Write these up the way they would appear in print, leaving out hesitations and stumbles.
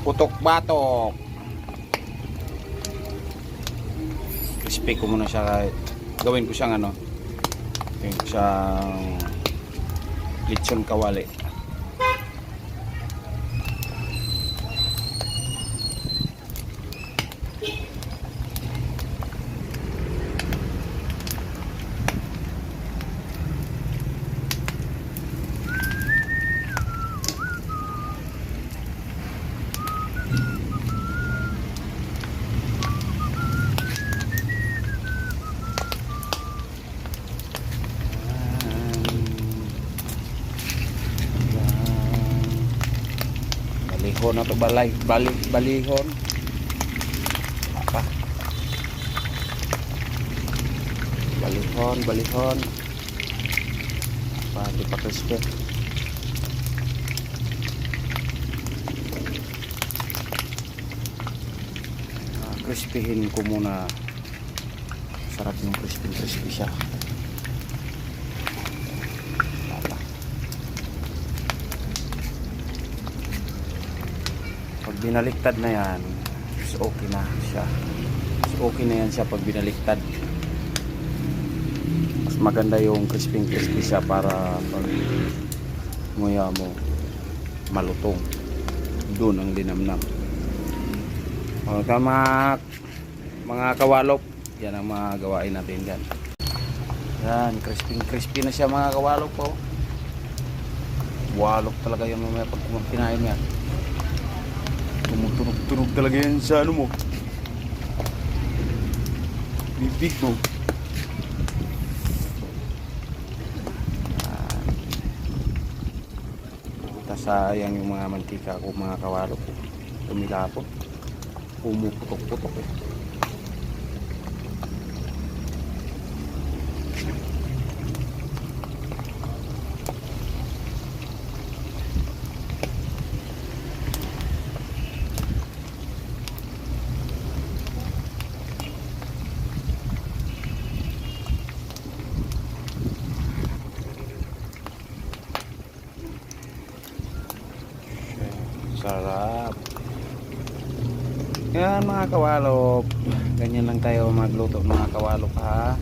Putok-batok. Crispy ko muna siya kahit gawin ko siyang ano. Gawin ko siyang lechon kawali. Balihon na to, balihon apa balihon apa di crispy. Crispyhin ko muna, sarap yung crispy siya. Pag binaliktad na yan, is okay na siya. Is okay na yan siya pag binaliktad. Mas maganda yung crispy siya para pag nguya mo malutong. Doon ang linamnam. O, tama mga kawalok. Yan ang mga gawain natin dyan. Yan, crispy na siya mga kawalok po. Walok talaga yung mga pag kinain mo yan. Tumutunog talaga yan sa ano mo, bibig mo. Sayang yung mga mantika ko mga kawalok, tumilapot, pumuputok-putok eh. Sarap. Yan mga kawalok, ganyan lang tayo magluto mga kawalok ha.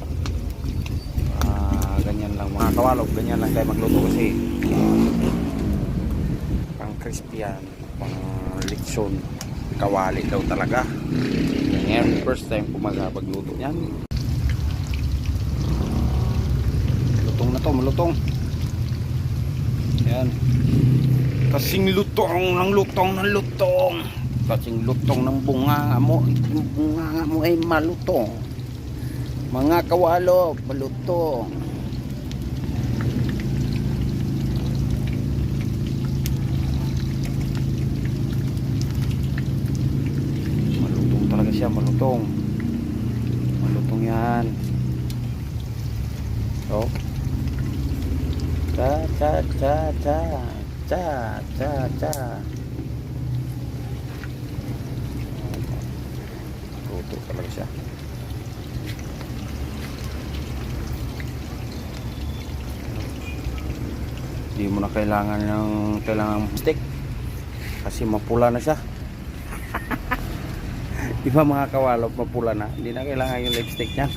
Ganyan lang mga kawalok, ganyan lang tayo magluto kasi pang crispy yan, pang lechon kawali daw talaga. Yan, first time ko magluto yan. Lutong na to, malutong. Yan. Kasing lutong ng lutong. Kasing lutong ng bunganga mo. Yung bunganga mo ay malutong. Mga kawalo, malutong. Malutong talaga siya, malutong. Malutong yan. So. Luto talaga siya. Hindi mo na kailangan stick kasi mapula na siya. Di ba mga kawalok, mapula na, hindi na kailangan yung lipstick niyan.